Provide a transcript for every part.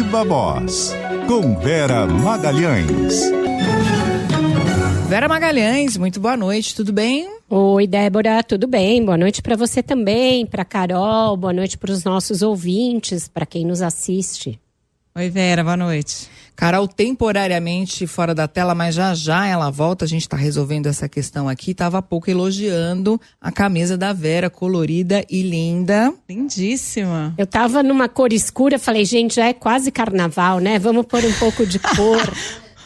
Viva Voz, com Vera Magalhães. Vera Magalhães, muito boa noite, tudo bem? Oi, Débora, tudo bem? Boa noite para você também, para Carol, boa noite para os nossos ouvintes, para quem nos assiste. Oi, Vera, boa noite. Carol temporariamente fora da tela, mas já ela volta, a gente está resolvendo essa questão aqui. Estava há pouco elogiando a camisa da Vera, colorida e linda. Lindíssima. Eu tava numa cor escura, falei, gente, já é quase carnaval, né? Vamos pôr um pouco de cor,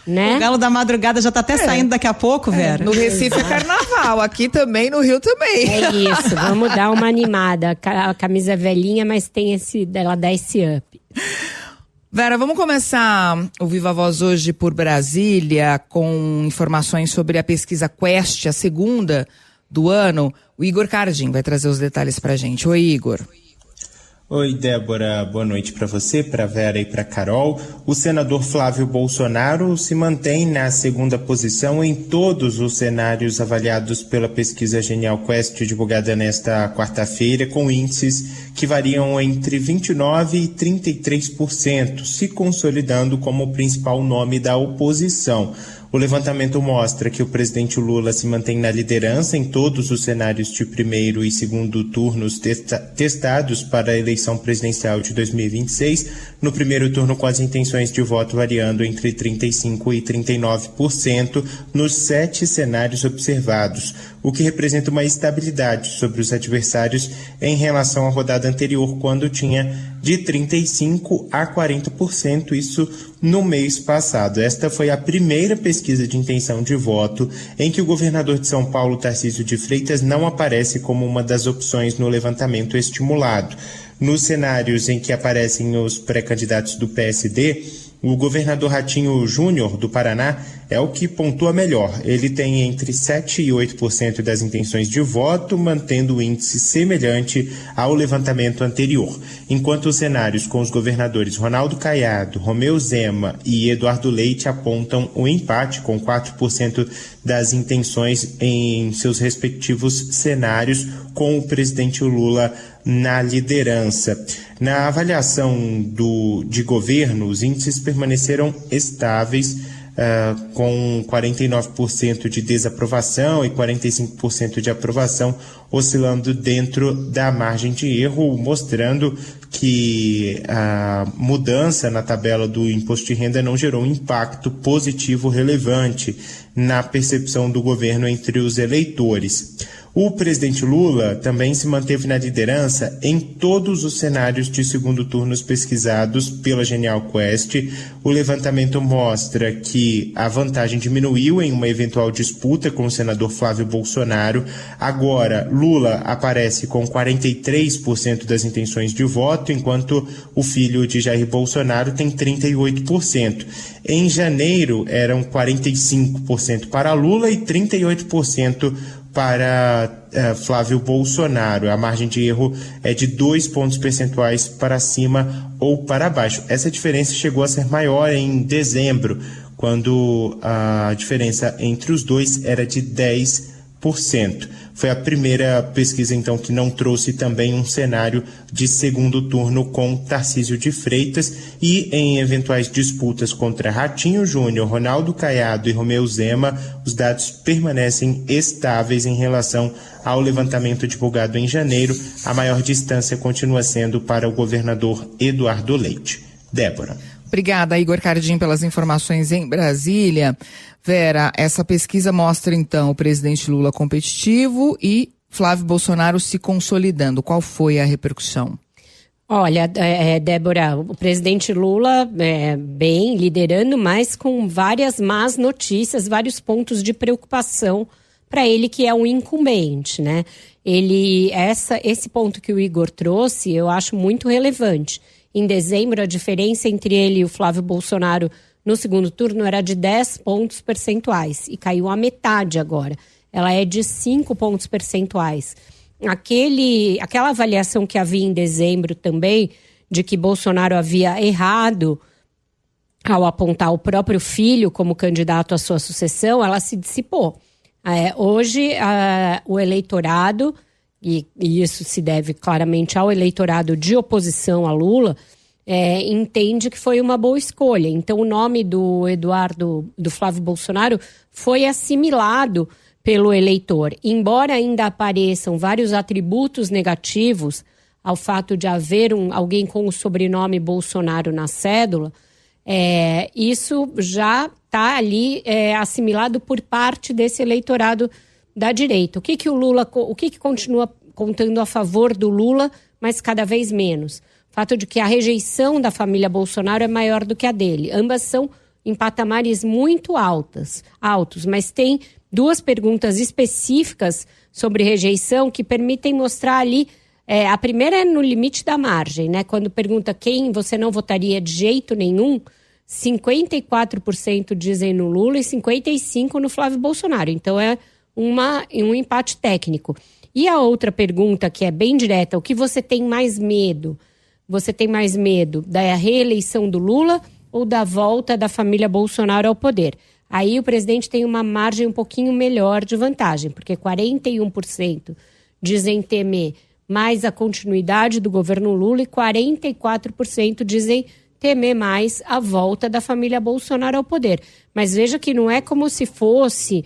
né? O Galo da Madrugada já tá até saindo daqui a pouco, Vera. No Recife é carnaval, aqui também, no Rio também. É isso, vamos dar uma animada. A camisa é velhinha, mas tem ela dá esse up. Vera, vamos começar o Viva Voz hoje por Brasília com informações sobre a pesquisa Quest, a segunda do ano. O Igor Cardim vai trazer os detalhes pra gente. Oi, Igor. Oi, Débora. Boa noite para você, para Vera e para Carol. O senador Flávio Bolsonaro se mantém na segunda posição em todos os cenários avaliados pela pesquisa Genial Quest, divulgada nesta quarta-feira, com índices que variam entre 29% e 33%, se consolidando como o principal nome da oposição. O levantamento mostra que o presidente Lula se mantém na liderança em todos os cenários de primeiro e segundo turnos testados para a eleição presidencial de 2026. No primeiro turno, com as intenções de voto variando entre 35% e 39% nos 7 cenários observados, o que representa uma estabilidade sobre os adversários em relação à rodada anterior, quando tinha de 35% a 40%, isso no mês passado. Esta foi a primeira pesquisa de intenção de voto em que o governador de São Paulo, Tarcísio de Freitas, não aparece como uma das opções no levantamento estimulado. Nos cenários em que aparecem os pré-candidatos do PSD, o governador Ratinho Júnior, do Paraná, é o que pontua melhor. Ele tem entre 7% e 8% das intenções de voto, mantendo o índice semelhante ao levantamento anterior. Enquanto os cenários com os governadores Ronaldo Caiado, Romeu Zema e Eduardo Leite apontam o empate, com 4% das intenções em seus respectivos cenários, com o presidente Lula na liderança. Na avaliação de governo, os índices permaneceram estáveis, com 49% de desaprovação e 45% de aprovação, oscilando dentro da margem de erro, mostrando que a mudança na tabela do imposto de renda não gerou um impacto positivo relevante na percepção do governo entre os eleitores. O presidente Lula também se manteve na liderança em todos os cenários de segundo turno pesquisados pela Genial Quest. O levantamento mostra que a vantagem diminuiu em uma eventual disputa com o senador Flávio Bolsonaro. Agora, Lula aparece com 43% das intenções de voto, enquanto o filho de Jair Bolsonaro tem 38%. Em janeiro, eram 45% para Lula e 38% para Flávio Bolsonaro. A margem de erro é de 2 pontos percentuais para cima ou para baixo. Essa diferença chegou a ser maior em dezembro, quando a diferença entre os dois era de 10%. Foi a primeira pesquisa, então, que não trouxe também um cenário de segundo turno com Tarcísio de Freitas, e em eventuais disputas contra Ratinho Júnior, Ronaldo Caiado e Romeu Zema, os dados permanecem estáveis em relação ao levantamento divulgado em janeiro. A maior distância continua sendo para o governador Eduardo Leite. Débora. Obrigada, Igor Cardim, pelas informações em Brasília. Vera, essa pesquisa mostra, então, o presidente Lula competitivo e Flávio Bolsonaro se consolidando. Qual foi a repercussão? Olha, Débora, o presidente Lula bem liderando, mas com várias más notícias, vários pontos de preocupação para ele, que é um incumbente, né? Esse ponto que o Igor trouxe, eu acho muito relevante. Em dezembro, a diferença entre ele e o Flávio Bolsonaro no segundo turno era de 10 pontos percentuais e caiu à metade agora. Ela é de 5 pontos percentuais. Aquela avaliação que havia em dezembro também, de que Bolsonaro havia errado ao apontar o próprio filho como candidato à sua sucessão, ela se dissipou. Hoje, o eleitorado, e isso se deve claramente ao eleitorado de oposição a Lula, entende que foi uma boa escolha. Então, o nome do Flávio Bolsonaro foi assimilado pelo eleitor. Embora ainda apareçam vários atributos negativos ao fato de haver alguém com o sobrenome Bolsonaro na cédula, isso já está ali assimilado por parte desse eleitorado da direita. O que continua contando a favor do Lula, mas cada vez menos? O fato de que a rejeição da família Bolsonaro é maior do que a dele. Ambas são em patamares muito altos, mas tem duas perguntas específicas sobre rejeição que permitem mostrar ali. A primeira é no limite da margem, né? Quando pergunta quem você não votaria de jeito nenhum, 54% dizem no Lula e 55% no Flávio Bolsonaro. Então é um empate técnico. E a outra pergunta, que é bem direta, o que você tem mais medo? Você tem mais medo da reeleição do Lula ou da volta da família Bolsonaro ao poder? Aí o presidente tem uma margem um pouquinho melhor de vantagem, porque 41% dizem temer mais a continuidade do governo Lula e 44% dizem temer mais a volta da família Bolsonaro ao poder. Mas veja que não é como se fosse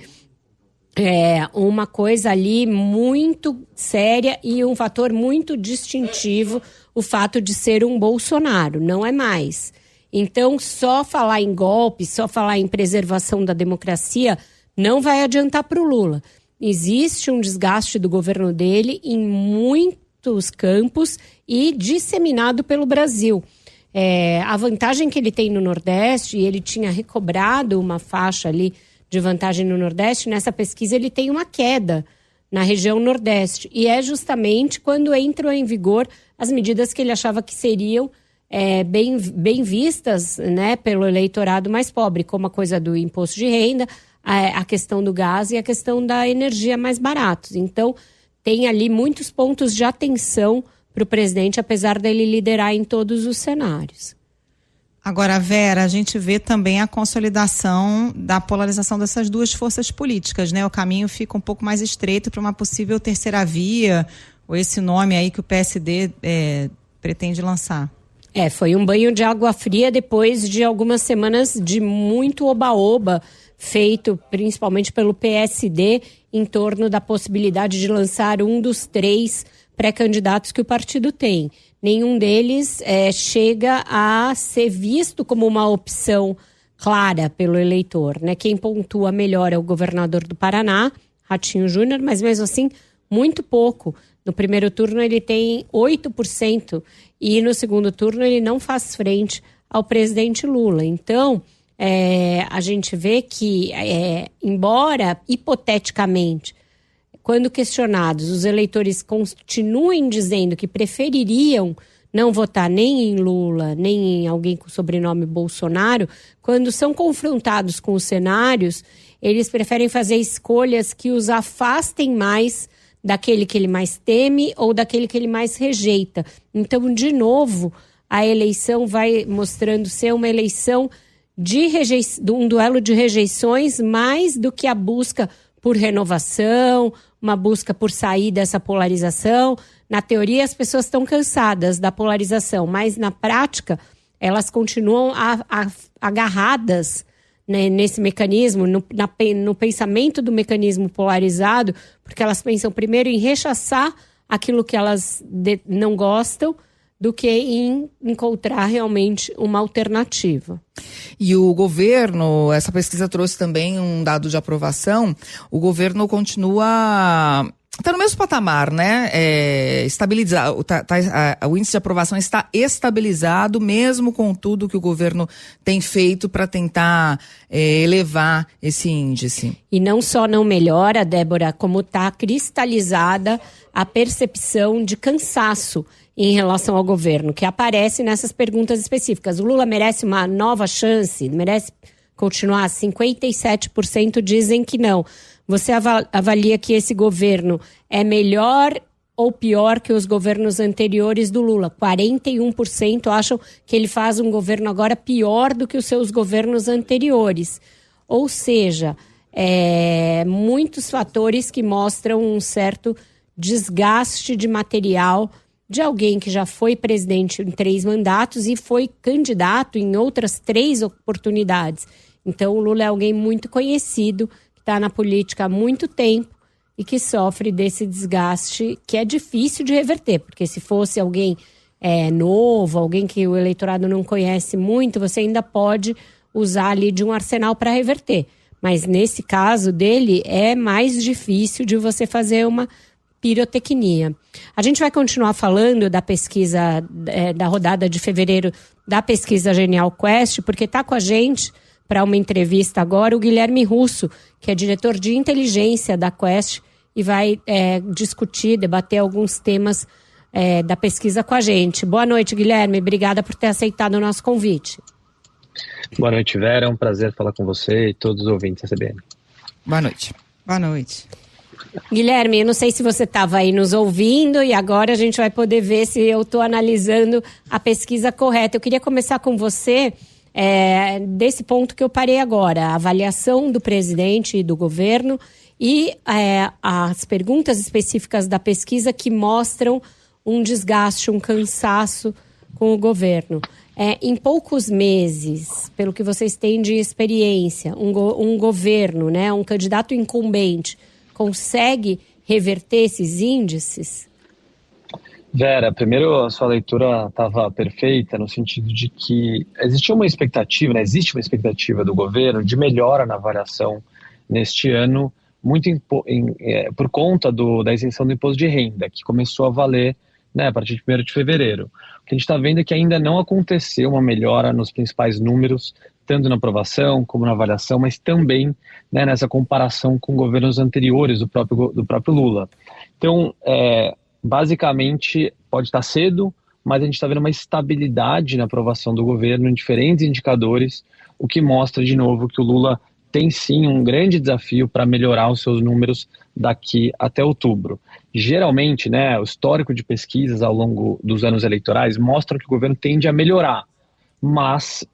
uma coisa ali muito séria e um fator muito distintivo, o fato de ser um Bolsonaro, não é mais. Então, só falar em golpe, só falar em preservação da democracia não vai adiantar para o Lula. Existe um desgaste do governo dele em muitos campos e disseminado pelo Brasil. A vantagem que ele tem no Nordeste, e ele tinha recobrado uma faixa ali de vantagem no Nordeste, nessa pesquisa ele tem uma queda na região Nordeste. E é justamente quando entram em vigor as medidas que ele achava que seriam bem vistas, né, pelo eleitorado mais pobre, como a coisa do imposto de renda, a questão do gás e a questão da energia mais baratos. Então, tem ali muitos pontos de atenção para o presidente, apesar dele liderar em todos os cenários. Agora, Vera, a gente vê também a consolidação da polarização dessas duas forças políticas, né? O caminho fica um pouco mais estreito para uma possível terceira via, ou esse nome aí que o PSD pretende lançar. Foi um banho de água fria depois de algumas semanas de muito oba-oba, feito principalmente pelo PSD, em torno da possibilidade de lançar um dos 3 pré-candidatos que o partido tem. Nenhum deles chega a ser visto como uma opção clara pelo eleitor, né? Quem pontua melhor é o governador do Paraná, Ratinho Júnior, mas mesmo assim, muito pouco. No primeiro turno ele tem 8% e no segundo turno ele não faz frente ao presidente Lula. Então, a gente vê que, embora hipoteticamente, quando questionados, os eleitores continuem dizendo que prefeririam não votar nem em Lula, nem em alguém com o sobrenome Bolsonaro, quando são confrontados com os cenários, eles preferem fazer escolhas que os afastem mais daquele que ele mais teme ou daquele que ele mais rejeita. Então, de novo, a eleição vai mostrando ser uma eleição de um duelo de rejeições, mais do que a busca por renovação, uma busca por sair dessa polarização. Na teoria, as pessoas estão cansadas da polarização, mas na prática, elas continuam agarradas, né, nesse mecanismo, no pensamento do mecanismo polarizado, porque elas pensam primeiro em rechaçar aquilo que elas não gostam, do que em encontrar realmente uma alternativa. E o governo, essa pesquisa trouxe também um dado de aprovação, o governo continua... Está no mesmo patamar, né? Estabilizado. O índice de aprovação está estabilizado, mesmo com tudo que o governo tem feito para tentar elevar esse índice. E não só não melhora, Débora, como está cristalizada a percepção de cansaço em relação ao governo, que aparece nessas perguntas específicas. O Lula merece uma nova chance? Merece continuar? 57% dizem que não. Você avalia que esse governo é melhor ou pior que os governos anteriores do Lula? 41% acham que ele faz um governo agora pior do que os seus governos anteriores. Ou seja, muitos fatores que mostram um certo desgaste de material de alguém que já foi presidente em 3 mandatos e foi candidato em outras 3 oportunidades. Então, o Lula é alguém muito conhecido, que está na política há muito tempo e que sofre desse desgaste que é difícil de reverter, porque se fosse alguém novo, alguém que o eleitorado não conhece muito, você ainda pode usar ali de um arsenal para reverter. Mas nesse caso dele, é mais difícil de você fazer uma pirotecnia. A gente vai continuar falando da pesquisa, da rodada de fevereiro da pesquisa Genial Quest, porque está com a gente para uma entrevista agora o Guilherme Russo, que é diretor de inteligência da Quest e vai discutir, debater alguns temas da pesquisa com a gente. Boa noite, Guilherme. Obrigada por ter aceitado o nosso convite. Boa noite, Vera. É um prazer falar com você e todos os ouvintes da CBN. Boa noite. Boa noite. Guilherme, eu não sei se você estava aí nos ouvindo e agora a gente vai poder ver se eu estou analisando a pesquisa correta. Eu queria começar com você desse ponto que eu parei agora, a avaliação do presidente e do governo e as perguntas específicas da pesquisa que mostram um desgaste, um cansaço com o governo. Em poucos meses, pelo que vocês têm de experiência, um governo, né, um candidato incumbente, consegue reverter esses índices? Vera, primeiro a sua leitura estava perfeita no sentido de que existe uma expectativa do governo de melhora na avaliação neste ano, muito por conta da isenção do imposto de renda, que começou a valer, né, a partir de 1º de fevereiro. O que a gente está vendo é que ainda não aconteceu uma melhora nos principais números, tanto na aprovação como na avaliação, mas também, né, nessa comparação com governos anteriores do próprio Lula. Então, basicamente, pode estar cedo, mas a gente está vendo uma estabilidade na aprovação do governo em diferentes indicadores, o que mostra, de novo, que o Lula tem sim um grande desafio para melhorar os seus números daqui até outubro. Geralmente, né, o histórico de pesquisas ao longo dos anos eleitorais mostra que o governo tende a melhorar, mas,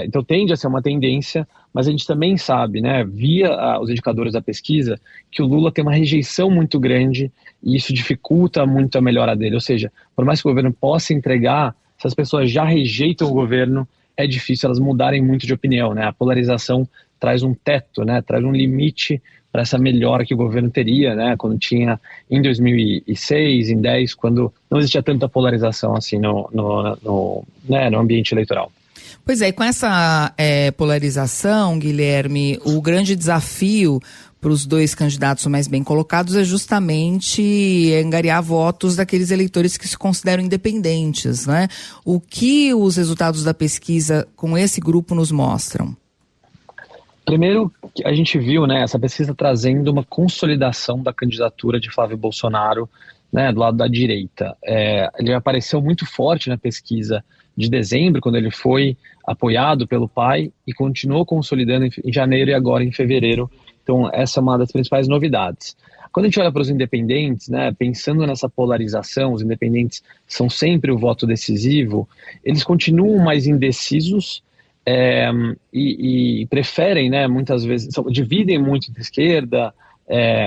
então tende a ser uma tendência, mas a gente também sabe, né, via os indicadores da pesquisa, que o Lula tem uma rejeição muito grande e isso dificulta muito a melhora dele. Ou seja, por mais que o governo possa entregar, se as pessoas já rejeitam o governo, é difícil elas mudarem muito de opinião, né? A polarização traz um teto, né? Traz um limite para essa melhora que o governo teria, né? Quando tinha em 2006, em 2010, quando não existia tanta polarização assim no ambiente eleitoral. Pois é, e com essa polarização, Guilherme, o grande desafio para os 2 candidatos mais bem colocados é justamente angariar votos daqueles eleitores que se consideram independentes, né? O que os resultados da pesquisa com esse grupo nos mostram? Primeiro, a gente viu, né, essa pesquisa trazendo uma consolidação da candidatura de Flávio Bolsonaro, né, do lado da direita. Ele apareceu muito forte na pesquisa de dezembro, quando ele foi apoiado pelo pai e continuou consolidando em janeiro e agora em fevereiro. Então, essa é uma das principais novidades. Quando a gente olha para os independentes, né, pensando nessa polarização, os independentes são sempre o voto decisivo, eles continuam mais indecisos e preferem, né, muitas vezes, dividem muito entre a esquerda,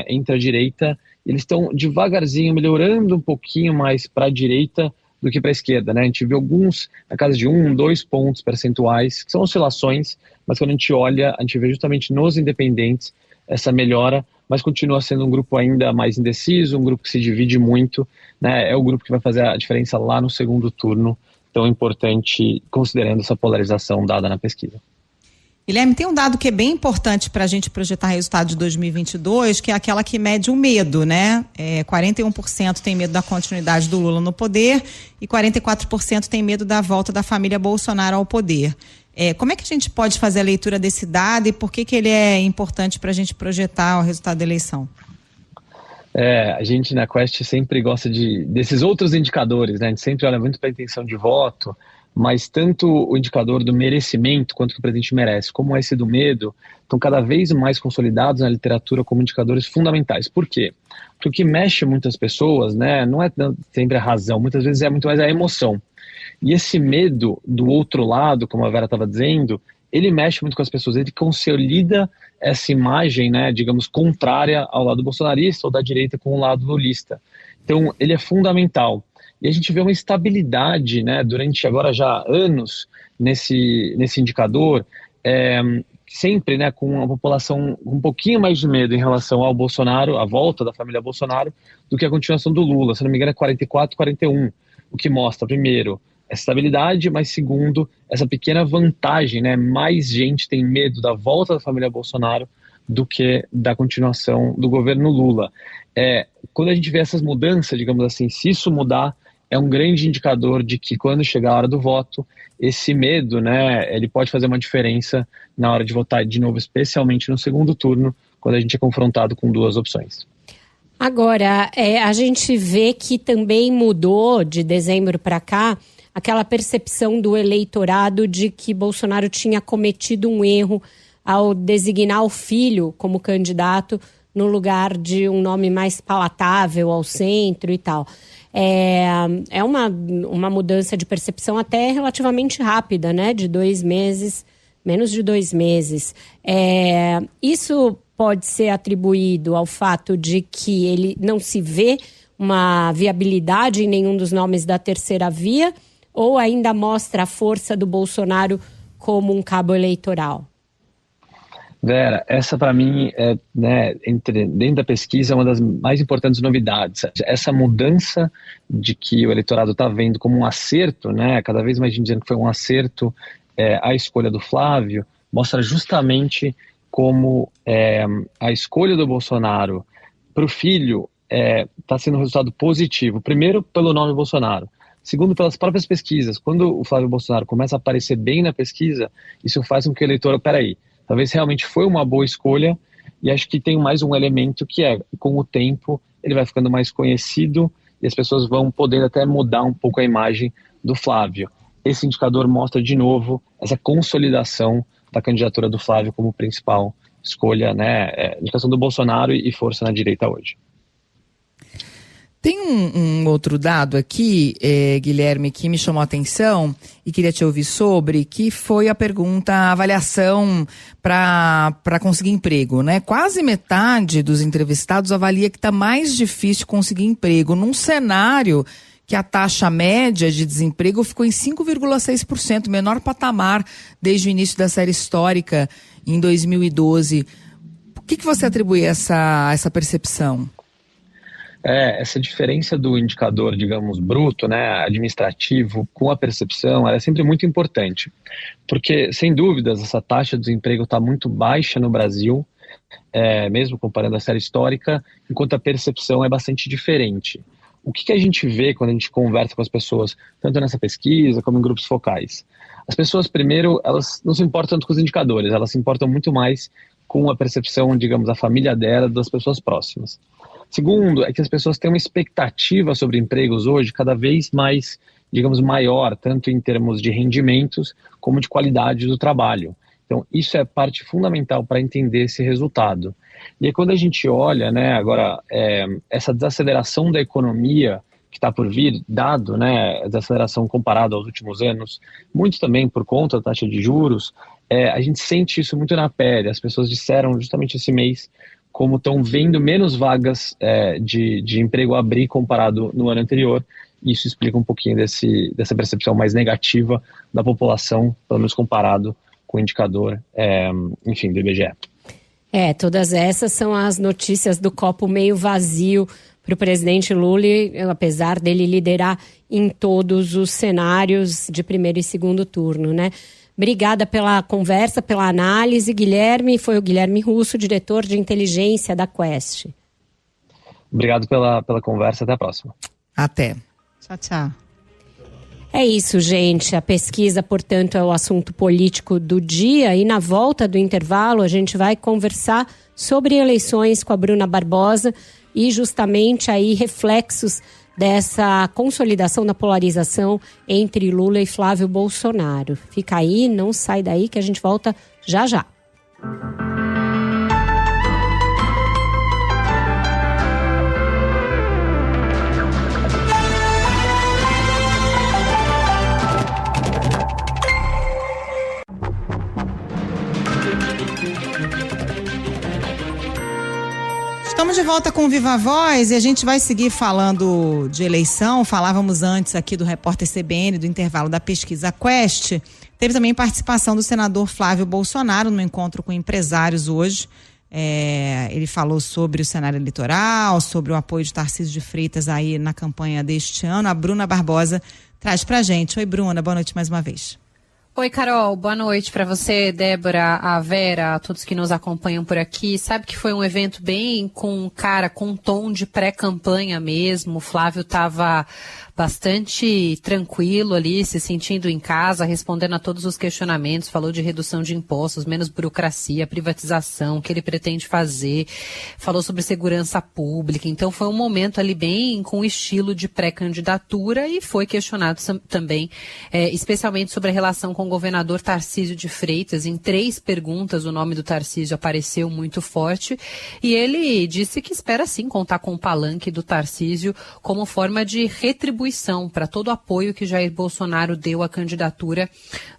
entre a direita, eles estão devagarzinho melhorando um pouquinho mais para a direita do que para a esquerda, né? A gente viu alguns na casa de 1, 2 pontos percentuais, que são oscilações, mas quando a gente olha, a gente vê justamente nos independentes essa melhora, mas continua sendo um grupo ainda mais indeciso, um grupo que se divide muito, né? É o grupo que vai fazer a diferença lá no segundo turno, tão importante, considerando essa polarização dada na pesquisa. Guilherme, tem um dado que é bem importante para a gente projetar resultado de 2022, que é aquela que mede o medo, né? 41% tem medo da continuidade do Lula no poder e 44% tem medo da volta da família Bolsonaro ao poder. Como é que a gente pode fazer a leitura desse dado e por que ele é importante para a gente projetar o resultado da eleição? A gente na Quest sempre gosta desses outros indicadores, né? A gente sempre olha muito para a intenção de voto, mas tanto o indicador do merecimento quanto que o presidente merece, como esse do medo, estão cada vez mais consolidados na literatura como indicadores fundamentais. Por quê? Porque o que mexe muitas pessoas, né, não é sempre a razão, muitas vezes é muito mais a emoção. E esse medo do outro lado, como a Vera estava dizendo, ele mexe muito com as pessoas, ele consolida essa imagem, né, digamos, contrária ao lado bolsonarista ou da direita com o lado lulista. Então, ele é fundamental. E a gente vê uma estabilidade, né, durante agora já anos nesse indicador, sempre, né, com uma população um pouquinho mais de medo em relação ao Bolsonaro, à volta da família Bolsonaro, do que a continuação do Lula. Se não me engano é 44, 41, o que mostra, primeiro, essa estabilidade, mas segundo, essa pequena vantagem, né, mais gente tem medo da volta da família Bolsonaro do que da continuação do governo Lula. Quando a gente vê essas mudanças, digamos assim, se isso mudar, é um grande indicador de que quando chegar a hora do voto, esse medo, né, ele pode fazer uma diferença na hora de votar de novo, especialmente no segundo turno, quando a gente é confrontado com duas opções. Agora, a gente vê que também mudou de dezembro para cá aquela percepção do eleitorado de que Bolsonaro tinha cometido um erro ao designar o filho como candidato no lugar de um nome mais palatável ao centro e tal. É uma mudança de percepção até relativamente rápida, né? De 2 meses, menos de 2 meses. Isso pode ser atribuído ao fato de que ele não se vê uma viabilidade em nenhum dos nomes da terceira via, ou ainda mostra a força do Bolsonaro como um cabo eleitoral? Vera, essa para mim, dentro da pesquisa, é uma das mais importantes novidades. Essa mudança de que o eleitorado está vendo como um acerto, né, cada vez mais gente dizendo que foi um acerto a escolha do Flávio, mostra justamente como a escolha do Bolsonaro para o filho está sendo um resultado positivo. Primeiro, pelo nome Bolsonaro. Segundo, pelas próprias pesquisas. Quando o Flávio Bolsonaro começa a aparecer bem na pesquisa, isso faz com que o eleitor, talvez realmente foi uma boa escolha, e acho que tem mais um elemento que com o tempo, ele vai ficando mais conhecido e as pessoas vão podendo até mudar um pouco a imagem do Flávio. Esse indicador mostra de novo essa consolidação da candidatura do Flávio como principal escolha, né, indicação do Bolsonaro e força na direita hoje. Tem um outro dado aqui, Guilherme, que me chamou a atenção e queria te ouvir sobre, que foi a pergunta, a avaliação para conseguir emprego, né? Quase metade dos entrevistados avalia que está mais difícil conseguir emprego num cenário que a taxa média de desemprego ficou em 5,6%, menor patamar desde o início da série histórica em 2012. O que você atribui a essa percepção? Essa diferença do indicador, digamos, bruto, né, administrativo, com a percepção, ela é sempre muito importante. Porque, sem dúvidas, essa taxa de desemprego está muito baixa no Brasil, mesmo comparando a série histórica, enquanto a percepção é bastante diferente. O que a gente vê quando a gente conversa com as pessoas, tanto nessa pesquisa como em grupos focais? As pessoas, primeiro, elas não se importam tanto com os indicadores, elas se importam muito mais com a percepção, digamos, da família dela, das pessoas próximas. Segundo, é que as pessoas têm uma expectativa sobre empregos hoje cada vez mais, digamos, maior, tanto em termos de rendimentos como de qualidade do trabalho. Então, isso é parte fundamental para entender esse resultado. E aí, quando a gente olha, né, agora, essa desaceleração da economia que está por vir, dado, né, a desaceleração comparada aos últimos anos, muito também por conta da taxa de juros, a gente sente isso muito na pele. As pessoas disseram justamente esse mês como estão vendo menos vagas de emprego abrir comparado no ano anterior. Isso explica um pouquinho dessa percepção mais negativa da população, pelo menos comparado com o indicador, enfim, do IBGE. Todas essas são as notícias do copo meio vazio para o presidente Lula, apesar dele liderar em todos os cenários de primeiro e segundo turno, né? Obrigada pela conversa, pela análise, Guilherme. Foi o Guilherme Russo, diretor de inteligência da Quest. Obrigado pela conversa. Até a próxima. Até. Tchau, tchau. É isso, gente. A pesquisa, portanto, é o assunto político do dia. E na volta do intervalo, a gente vai conversar sobre eleições com a Bruna Barbosa e justamente aí reflexos dessa consolidação da polarização entre Lula e Flávio Bolsonaro. Fica aí, não sai daí que a gente volta já já. Estamos Estamos de volta com o Viva Voz e a gente vai seguir falando de eleição. Falávamos antes aqui do repórter CBN, do intervalo da pesquisa Quest. Teve também participação do senador Flávio Bolsonaro no encontro com empresários hoje. Ele falou sobre o cenário eleitoral, sobre o apoio de Tarcísio de Freitas aí na campanha deste ano. A Bruna Barbosa traz pra gente. Oi, Bruna, boa noite mais uma vez. Oi, Carol, boa noite para você, Débora, a Vera, a todos que nos acompanham por aqui. Sabe que foi um evento bem com um tom de pré-campanha mesmo. O Flávio estava bastante tranquilo ali, se sentindo em casa, respondendo a todos os questionamentos, falou de redução de impostos, menos burocracia, privatização, o que ele pretende fazer, falou sobre segurança pública. Então foi um momento ali bem com estilo de pré-candidatura e foi questionado também, especialmente sobre a relação com o governador Tarcísio de Freitas. Em 3 perguntas o nome do Tarcísio apareceu muito forte e ele disse que espera sim contar com o palanque do Tarcísio como forma de retribuição para todo o apoio que Jair Bolsonaro deu à candidatura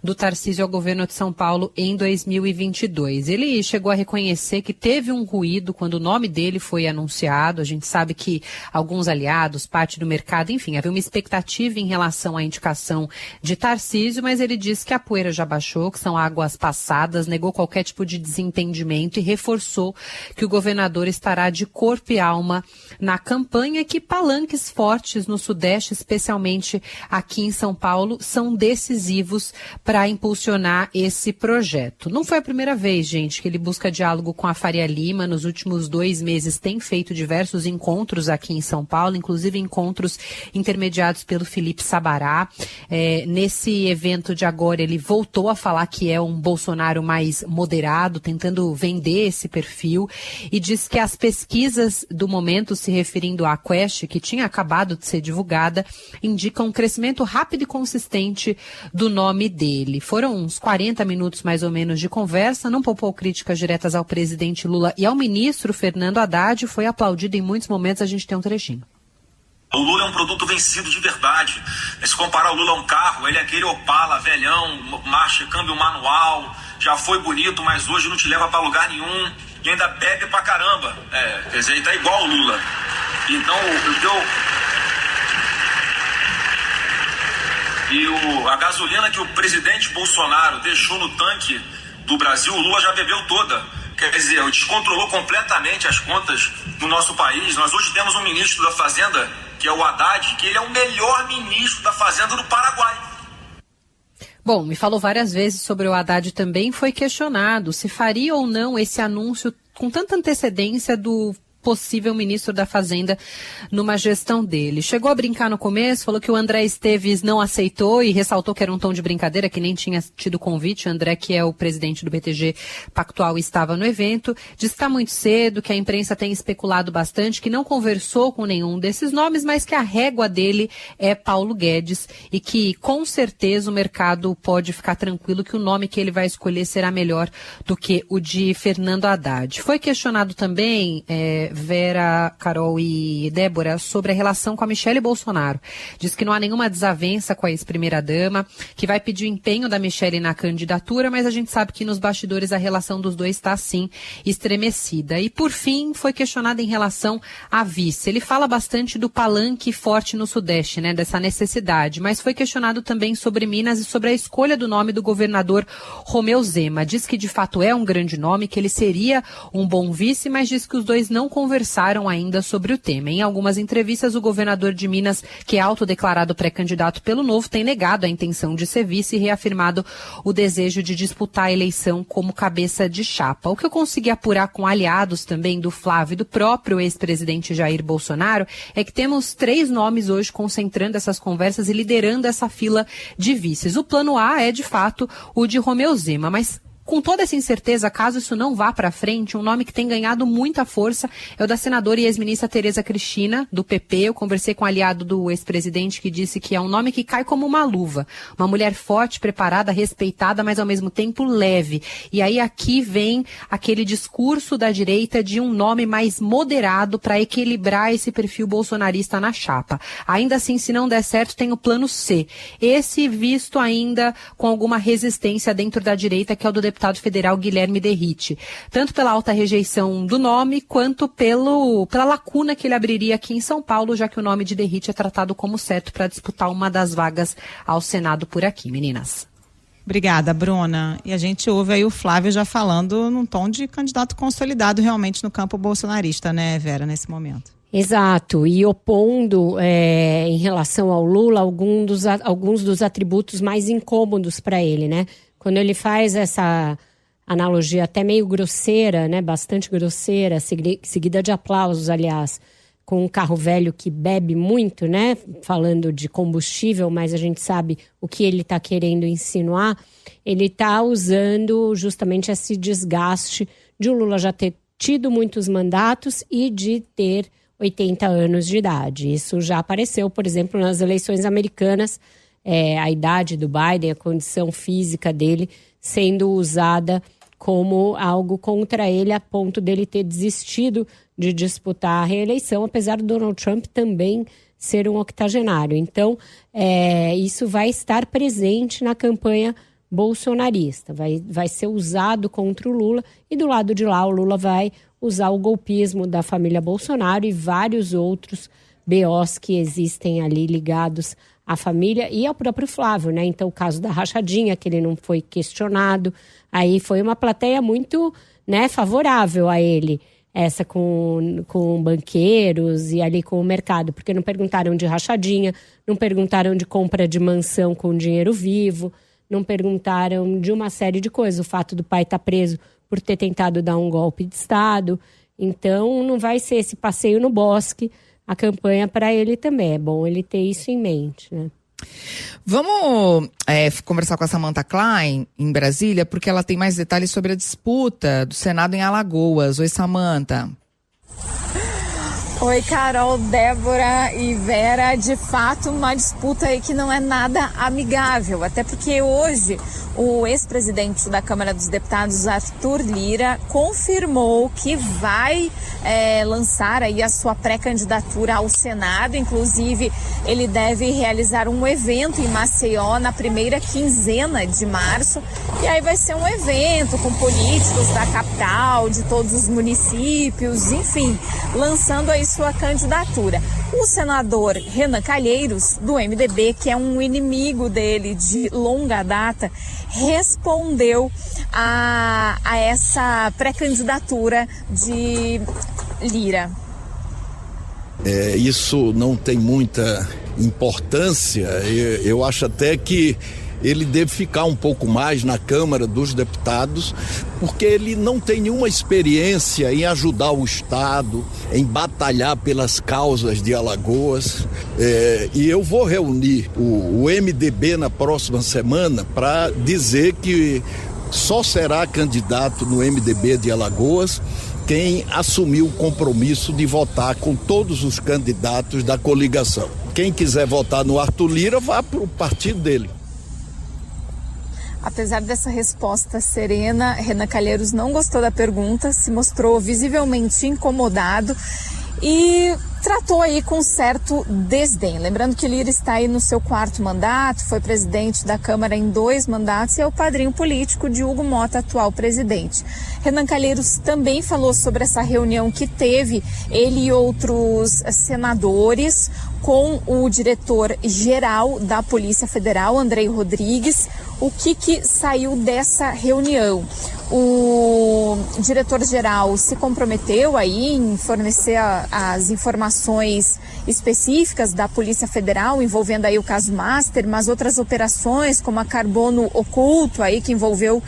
do Tarcísio ao governo de São Paulo em 2022. Ele chegou a reconhecer que teve um ruído quando o nome dele foi anunciado. A gente sabe que alguns aliados, parte do mercado, enfim, havia uma expectativa em relação à indicação de Tarcísio, mas ele disse que a poeira já baixou, que são águas passadas, negou qualquer tipo de desentendimento e reforçou que o governador estará de corpo e alma na campanha e que palanques fortes no Sudeste, especialmente aqui em São Paulo, são decisivos para impulsionar esse projeto. Não foi a primeira vez, gente, que ele busca diálogo com a Faria Lima. Nos últimos 2 meses tem feito diversos encontros aqui em São Paulo, inclusive encontros intermediados pelo Felipe Sabará. Nesse evento de agora, ele voltou a falar que é um Bolsonaro mais moderado, tentando vender esse perfil, e diz que as pesquisas do momento, se referindo à Quest, que tinha acabado de ser divulgada, indicam um crescimento rápido e consistente do nome dele. Foram uns 40 minutos mais ou menos de conversa, não poupou críticas diretas ao presidente Lula e ao ministro Fernando Haddad, foi aplaudido em muitos momentos. A gente tem um trechinho. O Lula é um produto vencido de verdade. Se comparar o Lula a um carro, ele é aquele Opala velhão, marcha, câmbio manual, já foi bonito, mas hoje não te leva pra lugar nenhum e ainda bebe pra caramba. Quer dizer, ele tá igual o Lula. Então, a gasolina que o presidente Bolsonaro deixou no tanque do Brasil, o Lula já bebeu toda. Quer dizer, descontrolou completamente as contas do nosso país. Nós hoje temos um ministro da Fazenda, que é o Haddad, que ele é o melhor ministro da Fazenda do Paraguai. Bom, me falou várias vezes sobre o Haddad também, foi questionado se faria ou não esse anúncio com tanta antecedência do possível ministro da Fazenda numa gestão dele. Chegou a brincar no começo, falou que o André Esteves não aceitou e ressaltou que era um tom de brincadeira, que nem tinha tido convite. O André, que é o presidente do BTG Pactual, estava no evento. Disse que está muito cedo, que a imprensa tem especulado bastante, que não conversou com nenhum desses nomes, mas que a régua dele é Paulo Guedes e que, com certeza, o mercado pode ficar tranquilo que o nome que ele vai escolher será melhor do que o de Fernando Haddad. Foi questionado também, Vera, Carol e Débora, sobre a relação com a Michelle Bolsonaro. Diz que não há nenhuma desavença com a ex-primeira-dama, que vai pedir o empenho da Michelle na candidatura, mas a gente sabe que nos bastidores a relação dos dois está, sim, estremecida. E, por fim, foi questionada em relação à vice. Ele fala bastante do palanque forte no Sudeste, né, dessa necessidade, mas foi questionado também sobre Minas e sobre a escolha do nome do governador Romeu Zema. Diz que, de fato, é um grande nome, que ele seria um bom vice, mas diz que os dois não conversaram ainda sobre o tema. Em algumas entrevistas, o governador de Minas, que é autodeclarado pré-candidato pelo Novo, tem negado a intenção de ser vice e reafirmado o desejo de disputar a eleição como cabeça de chapa. O que eu consegui apurar com aliados também do Flávio e do próprio ex-presidente Jair Bolsonaro é que temos 3 nomes hoje concentrando essas conversas e liderando essa fila de vices. O plano A é, de fato, o de Romeu Zema, mas com toda essa incerteza, caso isso não vá para frente, um nome que tem ganhado muita força é o da senadora e ex-ministra Tereza Cristina, do PP. Eu conversei com um aliado do ex-presidente que disse que é um nome que cai como uma luva. Uma mulher forte, preparada, respeitada, mas ao mesmo tempo leve. E aí aqui vem aquele discurso da direita de um nome mais moderado para equilibrar esse perfil bolsonarista na chapa. Ainda assim, se não der certo, tem o plano C. Esse visto ainda com alguma resistência dentro da direita, que é o do deputado federal Guilherme Derrite, tanto pela alta rejeição do nome, quanto pela lacuna que ele abriria aqui em São Paulo, já que o nome de Derrite é tratado como certo para disputar uma das vagas ao Senado por aqui, meninas. Obrigada, Bruna. E a gente ouve aí o Flávio já falando num tom de candidato consolidado realmente no campo bolsonarista, né, Vera, nesse momento. Exato, e opondo em relação ao Lula alguns dos atributos mais incômodos para ele, né? Quando ele faz essa analogia até meio grosseira, né? Bastante grosseira, seguida de aplausos, aliás, com um carro velho que bebe muito, né? Falando de combustível, mas a gente sabe o que ele está querendo insinuar. Ele está usando justamente esse desgaste de o Lula já ter tido muitos mandatos e de ter 80 anos de idade. Isso já apareceu, por exemplo, nas eleições americanas, a idade do Biden, a condição física dele sendo usada como algo contra ele, a ponto dele ter desistido de disputar a reeleição, apesar do Donald Trump também ser um octogenário. Então, isso vai estar presente na campanha bolsonarista, vai ser usado contra o Lula, e do lado de lá o Lula vai usar o golpismo da família Bolsonaro e vários outros BOs que existem ali ligados à família e ao próprio Flávio, né? Então, o caso da rachadinha, que ele não foi questionado, aí foi uma plateia muito, né, favorável a ele, essa com banqueiros e ali com o mercado, porque não perguntaram de rachadinha, não perguntaram de compra de mansão com dinheiro vivo, não perguntaram de uma série de coisas, o fato do pai estar preso por ter tentado dar um golpe de Estado. Então, não vai ser esse passeio no bosque, a campanha para ele também. É bom ele ter isso em mente, né? Vamos conversar com a Samantha Klein, em Brasília, porque ela tem mais detalhes sobre a disputa do Senado em Alagoas. Oi, Samantha. Oi, Carol, Débora e Vera. De fato, uma disputa aí que não é nada amigável, até porque hoje o ex-presidente da Câmara dos Deputados, Arthur Lira, confirmou que vai lançar aí a sua pré-candidatura ao Senado. Inclusive, ele deve realizar um evento em Maceió na primeira quinzena de março. E aí vai ser um evento com políticos da capital, de todos os municípios, enfim, lançando aí sua candidatura. O senador Renan Calheiros, do MDB, que é um inimigo dele de longa data, respondeu a essa pré-candidatura de Lira. Isso não tem muita importância. Eu acho até que ele deve ficar um pouco mais na Câmara dos Deputados, porque ele não tem nenhuma experiência em ajudar o Estado, em batalhar pelas causas de Alagoas. E eu vou reunir o MDB na próxima semana para dizer que só será candidato no MDB de Alagoas quem assumiu o compromisso de votar com todos os candidatos da coligação. Quem quiser votar no Arthur Lira, vá para o partido dele. Apesar dessa resposta serena, Renan Calheiros não gostou da pergunta, se mostrou visivelmente incomodado e tratou aí com certo desdém. Lembrando que Lira está aí no seu 4º mandato, foi presidente da Câmara em 2 mandatos e é o padrinho político de Hugo Mota, atual presidente. Renan Calheiros também falou sobre essa reunião que teve ele e outros senadores com o diretor-geral da Polícia Federal, Andrei Rodrigues. O que saiu dessa reunião? O diretor-geral se comprometeu aí em fornecer as informações específicas da Polícia Federal, envolvendo aí o caso Master, mas outras operações, como a Carbono Oculto, aí, que envolveu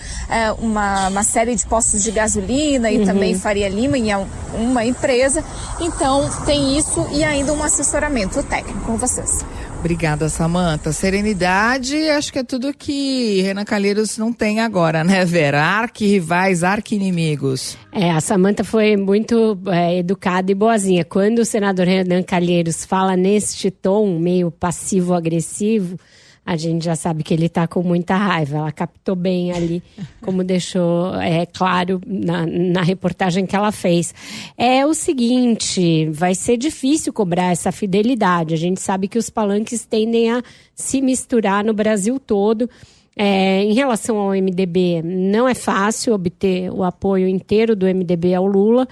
uma série de postos de gasolina e também Faria Lima em uma empresa. Então, tem isso e ainda um assessoramento técnico com vocês. Obrigada, Samantha. Serenidade, acho que é tudo que Renan Calheiros não tem agora, né, Vera? Arquirrivais, arqui-inimigos. A Samantha foi muito educada e boazinha. Quando o senador Renan Calheiros fala neste tom meio passivo-agressivo, a gente já sabe que ele está com muita raiva. Ela captou bem ali, como deixou claro na reportagem que ela fez. É o seguinte, vai ser difícil cobrar essa fidelidade. A gente sabe que os palanques tendem a se misturar no Brasil todo. Em relação ao MDB, não é fácil obter o apoio inteiro do MDB ao Lula.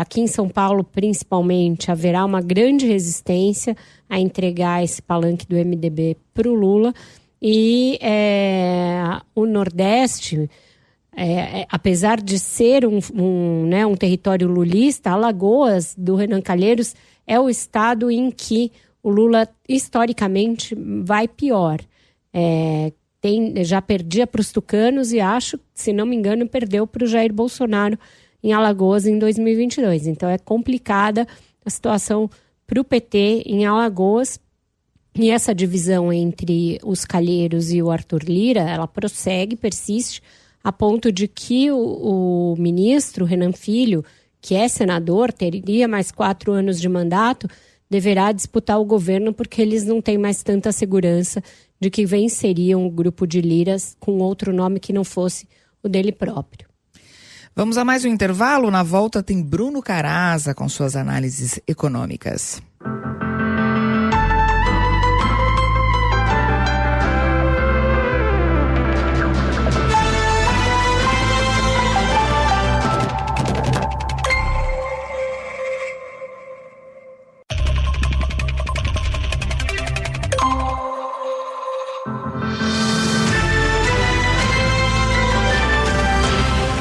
Aqui em São Paulo, principalmente, haverá uma grande resistência a entregar esse palanque do MDB para o Lula. E o Nordeste, apesar de ser um território lulista, Alagoas, do Renan Calheiros, é o estado em que o Lula, historicamente, vai pior. Já perdia para os tucanos e acho, se não me engano, perdeu para o Jair Bolsonaro em Alagoas em 2022. Então é complicada a situação para o PT em Alagoas. E essa divisão entre os Calheiros e o Arthur Lira, ela persiste, a ponto de que o ministro Renan Filho, que é senador, teria mais 4 anos de mandato, deverá disputar o governo porque eles não têm mais tanta segurança de que venceriam o grupo de Liras com outro nome que não fosse o dele próprio. Vamos a mais um intervalo. Na volta tem Bruno Caraza com suas análises econômicas.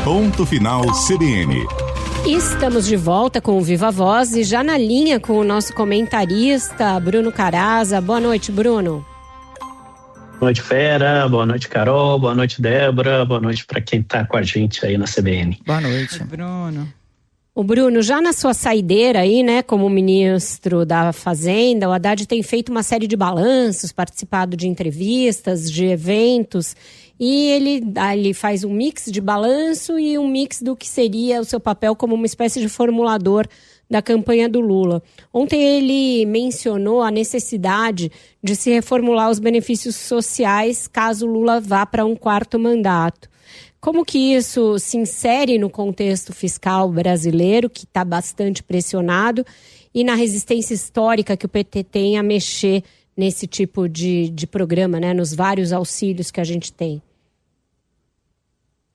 Ponto final CBN. Estamos de volta com o Viva Voz e já na linha com o nosso comentarista Bruno Caraza. Boa noite, Bruno. Boa noite, Fera. Boa noite, Carol. Boa noite, Débora. Boa noite para quem está com a gente aí na CBN. Boa noite, Bruno. O Bruno, já na sua saideira aí, né, como ministro da Fazenda, o Haddad tem feito uma série de balanços, participado de entrevistas, de eventos, e ele faz um mix de balanço e um mix do que seria o seu papel como uma espécie de formulador da campanha do Lula. Ontem ele mencionou a necessidade de se reformular os benefícios sociais caso Lula vá para um 4º mandato. Como que isso se insere no contexto fiscal brasileiro, que está bastante pressionado, e na resistência histórica que o PT tem a mexer nesse tipo de programa, né, nos vários auxílios que a gente tem?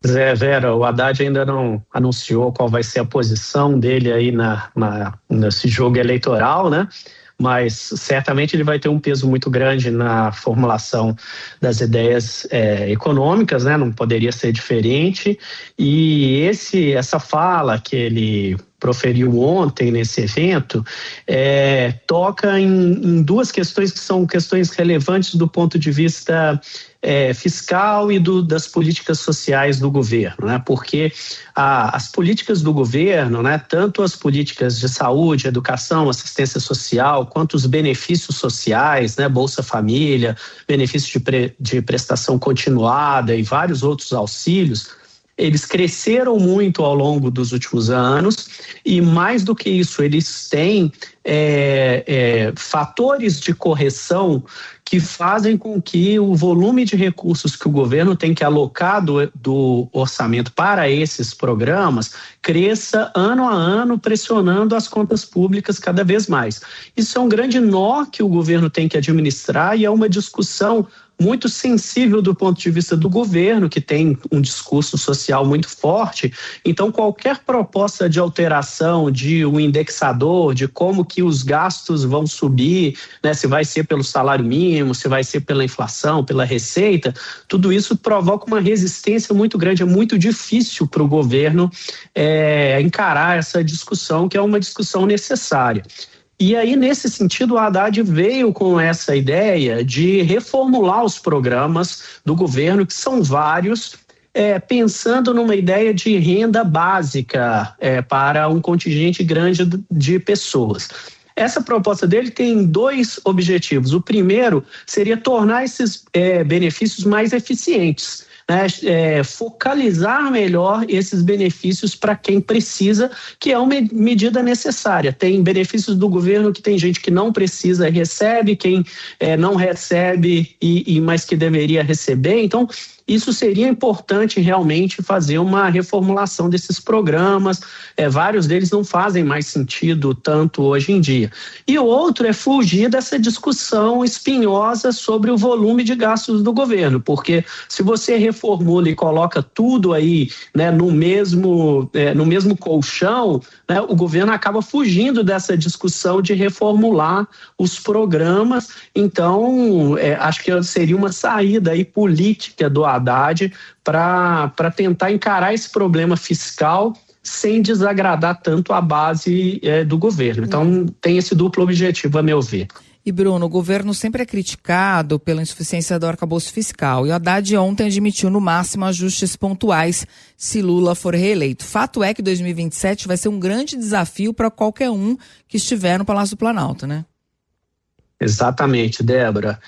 Vera, o Haddad ainda não anunciou qual vai ser a posição dele aí nesse jogo eleitoral, né? Mas certamente ele vai ter um peso muito grande na formulação das ideias econômicas, né? Não poderia ser diferente. E essa fala que ele proferiu ontem nesse evento toca em 2 questões que são questões relevantes do ponto de vista fiscal e das políticas sociais do governo, né? Porque as políticas do governo, né, tanto as políticas de saúde, educação, assistência social, quanto os benefícios sociais, né, Bolsa Família, benefício de prestação continuada e vários outros auxílios, eles cresceram muito ao longo dos últimos anos e, mais do que isso, eles têm fatores de correção que fazem com que o volume de recursos que o governo tem que alocar do orçamento para esses programas cresça ano a ano, pressionando as contas públicas cada vez mais. Isso é um grande nó que o governo tem que administrar e é uma discussão muito sensível do ponto de vista do governo, que tem um discurso social muito forte. Então, qualquer proposta de alteração de um indexador, de como que os gastos vão subir, né, se vai ser pelo salário mínimo, se vai ser pela inflação, pela receita, tudo isso provoca uma resistência muito grande. É muito difícil para o governo encarar essa discussão, que é uma discussão necessária. E aí, nesse sentido, o Haddad veio com essa ideia de reformular os programas do governo, que são vários, pensando numa ideia de renda básica para um contingente grande de pessoas. Essa proposta dele tem 2 objetivos. O primeiro seria tornar esses benefícios mais eficientes, né? Focalizar melhor esses benefícios para quem precisa, que é uma medida necessária. Tem benefícios do governo que tem gente que não precisa e recebe, quem não recebe, mas que deveria receber. Então, isso seria importante realmente fazer uma reformulação desses programas. Vários deles não fazem mais sentido tanto hoje em dia. E o outro é fugir dessa discussão espinhosa sobre o volume de gastos do governo, porque se você reformula e coloca tudo aí, né, no mesmo colchão, né, o governo acaba fugindo dessa discussão de reformular os programas. Então, acho que seria uma saída aí política do Haddad para tentar encarar esse problema fiscal sem desagradar tanto a base do governo. Então, tem esse duplo objetivo, a meu ver. E, Bruno, o governo sempre é criticado pela insuficiência do arcabouço fiscal. E o Haddad ontem admitiu, no máximo, ajustes pontuais se Lula for reeleito. Fato é que 2027 vai ser um grande desafio para qualquer um que estiver no Palácio do Planalto, né? Exatamente, Débora.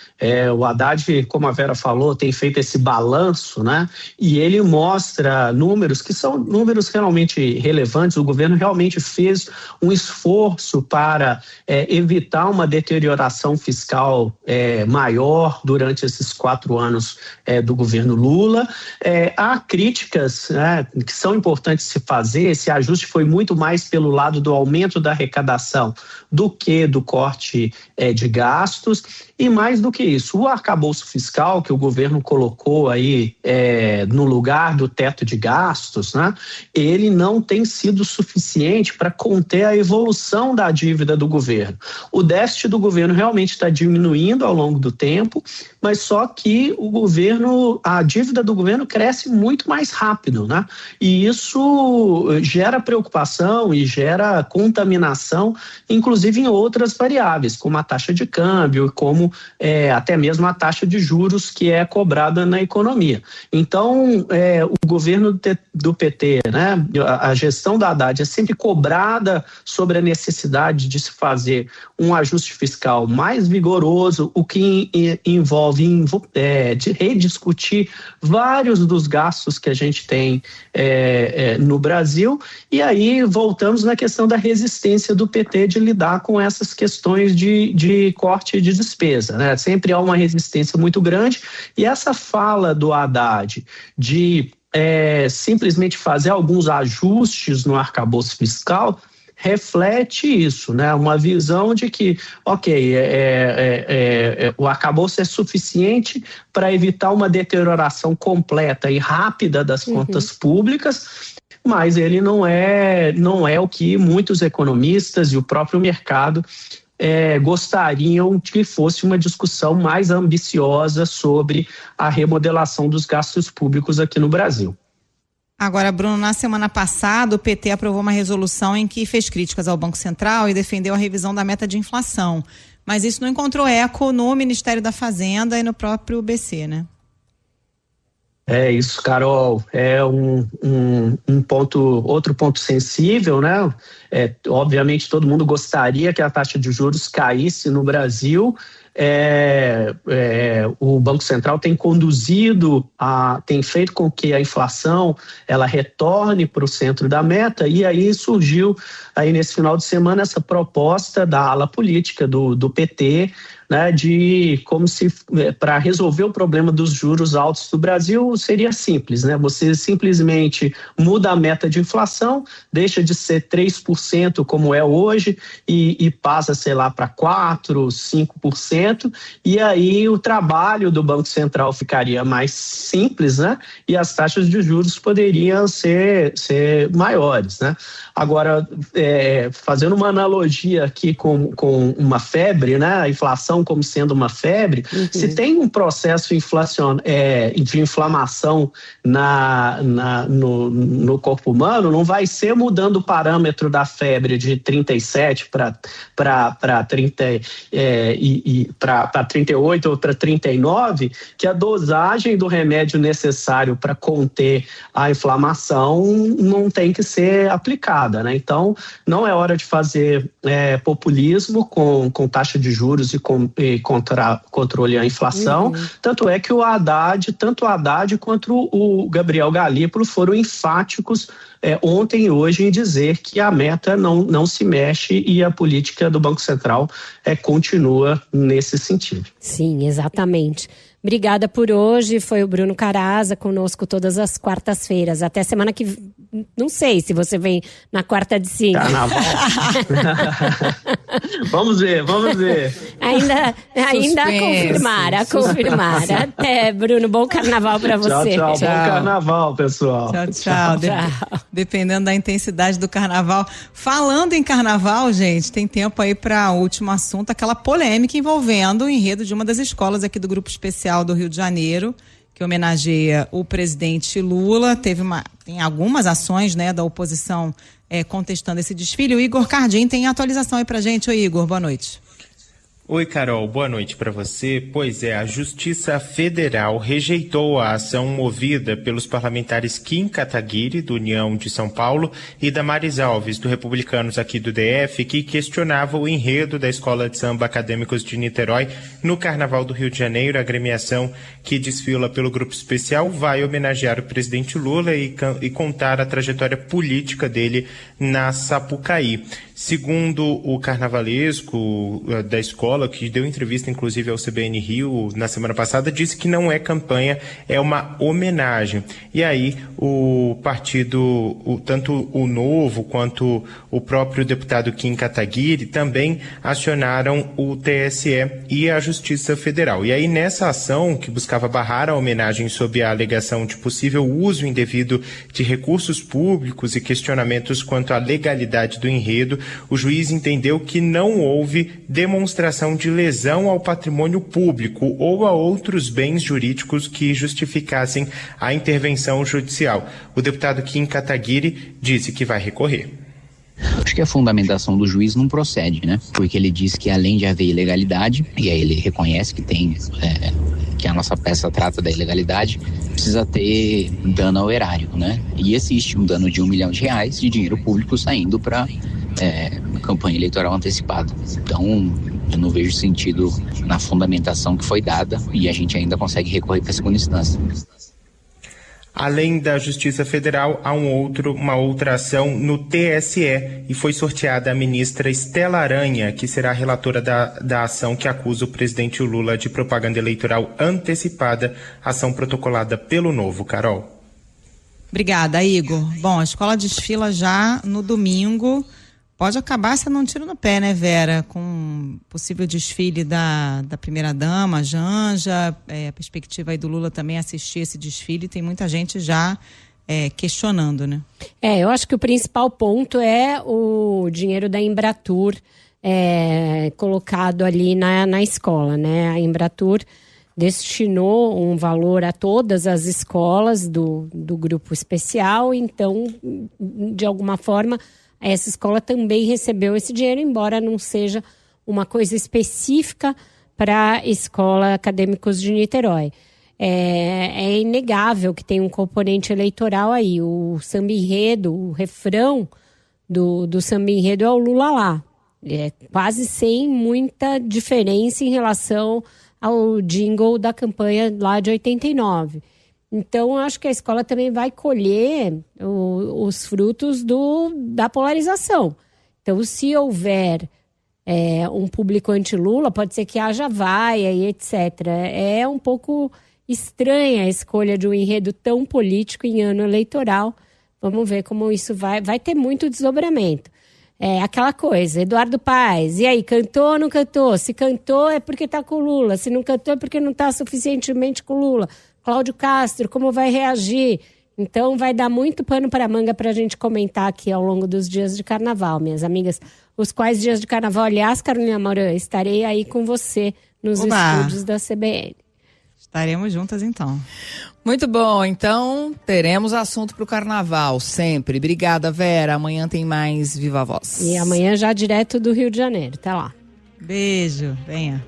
O Haddad, como a Vera falou, tem feito esse balanço, né? E ele mostra números que são números realmente relevantes. O governo realmente fez um esforço para evitar uma deterioração fiscal maior durante esses 4 anos do governo Lula. Há críticas, né, que são importantes se fazer. Esse ajuste foi muito mais pelo lado do aumento da arrecadação do que do corte de gastos, e mais do que isso, o arcabouço fiscal que o governo colocou aí no lugar do teto de gastos, né, ele não tem sido suficiente para conter a evolução da dívida do governo. O déficit do governo realmente está diminuindo ao longo do tempo, mas só que a dívida do governo cresce muito mais rápido, né? E isso gera preocupação e gera contaminação, inclusive em outras variáveis, como a taxa de câmbio, como até mesmo a taxa de juros que é cobrada na economia. Então, o governo do PT, né, a gestão da Haddad é sempre cobrada sobre a necessidade de se fazer um ajuste fiscal mais vigoroso, o que envolve de rediscutir vários dos gastos que a gente tem no Brasil. E aí voltamos na questão da resistência do PT de lidar com essas questões de corte de despesa, né? Sempre há uma resistência muito grande, e essa fala do Haddad de simplesmente fazer alguns ajustes no arcabouço fiscal reflete isso, né? Uma visão de que, o arcabouço é suficiente para evitar uma deterioração completa e rápida das contas públicas, mas ele não é o que muitos economistas e o próprio mercado gostariam que fosse uma discussão mais ambiciosa sobre a remodelação dos gastos públicos aqui no Brasil. Agora, Bruno, na semana passada o PT aprovou uma resolução em que fez críticas ao Banco Central e defendeu a revisão da meta de inflação. Mas isso não encontrou eco no Ministério da Fazenda e no próprio BC, né? É isso, Carol. É outro ponto sensível, né? Obviamente todo mundo gostaria que a taxa de juros caísse no Brasil. O Banco Central tem tem feito com que a inflação ela retorne para o centro da meta, e aí surgiu aí nesse final de semana essa proposta da ala política do PT, né, de como se para resolver o problema dos juros altos do Brasil seria simples, né? Você simplesmente muda a meta de inflação, deixa de ser 3% como é hoje e passa, sei lá, para 4%, 5%, e aí o trabalho do Banco Central ficaria mais simples, né? E as taxas de juros poderiam ser maiores, né? Agora, fazendo uma analogia aqui com uma febre, né? A inflação como sendo uma febre, se tem um processo de inflamação no corpo humano, não vai ser mudando o parâmetro da febre de 37 para 38 ou para 39, que a dosagem do remédio necessário para conter a inflamação não tem que ser aplicada, né? Então, não é hora de fazer populismo com taxa de juros e controle à inflação. Tanto é que tanto o Haddad quanto o Gabriel Galípolo foram enfáticos ontem e hoje em dizer que a meta não se mexe e a política do Banco Central continua nesse sentido. Sim, exatamente. Obrigada por hoje. Foi o Bruno Caraza conosco todas as quartas-feiras. Até semana que... Não sei se você vem na quarta de cinza. Carnaval. Vamos ver. Ainda a confirmar. Até, Bruno. Bom carnaval pra você. Tchau. Bom carnaval, pessoal. Tchau. Dependendo da intensidade do carnaval. Falando em carnaval, gente, tem tempo aí para o último assunto, aquela polêmica envolvendo o enredo de uma das escolas aqui do Grupo Especial do Rio de Janeiro, que homenageia o presidente Lula. Tem algumas ações, né, da oposição contestando esse desfile. O Igor Cardim tem atualização aí pra gente. Oi, Igor, boa noite. Oi, Carol, boa noite para você. Pois é, a Justiça Federal rejeitou a ação movida pelos parlamentares Kim Kataguiri, do União de São Paulo, e Damares Alves, do Republicanos aqui do DF, que questionava o enredo da Escola de Samba Acadêmicos de Niterói no Carnaval do Rio de Janeiro. A agremiação que desfila pelo Grupo Especial vai homenagear o presidente Lula e contar a trajetória política dele na Sapucaí. Segundo o carnavalesco da escola, que deu entrevista inclusive ao CBN Rio na semana passada, disse que não é campanha, é uma homenagem. E aí o partido, tanto o Novo quanto o próprio deputado Kim Kataguiri também acionaram o TSE e a Justiça Federal. E aí nessa ação, que buscava barrar a homenagem sob a alegação de possível uso indevido de recursos públicos e questionamentos quanto à legalidade do enredo, o juiz entendeu que não houve demonstração de lesão ao patrimônio público ou a outros bens jurídicos que justificassem a intervenção judicial. O deputado Kim Kataguiri disse que vai recorrer. Acho que a fundamentação do juiz não procede, né? Porque ele diz que além de haver ilegalidade, e aí ele reconhece que tem que a nossa peça trata da ilegalidade, precisa ter dano ao erário, né? E existe um dano de R$1 milhão de dinheiro público saindo para campanha eleitoral antecipada. Então, eu não vejo sentido na fundamentação que foi dada e a gente ainda consegue recorrer para a segunda instância. Além da Justiça Federal, há uma outra ação no TSE e foi sorteada a ministra Estela Aranha, que será a relatora da ação que acusa o presidente Lula de propaganda eleitoral antecipada, ação protocolada pelo Novo. Carol. Obrigada, Igor. Bom, a escola desfila já no domingo. Pode acabar sendo um tiro no pé, né, Vera? Com possível desfile da primeira-dama, Janja, a perspectiva aí do Lula também assistir esse desfile. Tem muita gente já questionando, né? Eu acho que o principal ponto é o dinheiro da Embratur colocado ali na escola, né? A Embratur destinou um valor a todas as escolas do grupo especial, então, de alguma forma, essa escola também recebeu esse dinheiro, embora não seja uma coisa específica para a Escola Acadêmicos de Niterói. É inegável que tem um componente eleitoral aí. O samba enredo, o refrão do samba enredo é o Lula lá. Quase sem muita diferença em relação ao jingle da campanha lá de 89. Então, eu acho que a escola também vai colher os frutos da polarização. Então, se houver um público anti-Lula, pode ser que haja vaia e etc. É um pouco estranha a escolha de um enredo tão político em ano eleitoral. Vamos ver como isso vai ter muito desdobramento. Aquela coisa, Eduardo Paes, e aí, cantou ou não cantou? Se cantou é porque está com o Lula, se não cantou é porque não está suficientemente com o Lula. Cláudio Castro, como vai reagir? Então vai dar muito pano para a manga para a gente comentar aqui ao longo dos dias de carnaval, minhas amigas. Os quais dias de carnaval? Aliás, Carolina Moran, estarei aí com você nos estúdios da CBN. Estaremos juntas então. Muito bom, então teremos assunto para o carnaval, sempre. Obrigada, Vera. Amanhã tem mais Viva Voz. E amanhã já direto do Rio de Janeiro. Até lá. Beijo, venha.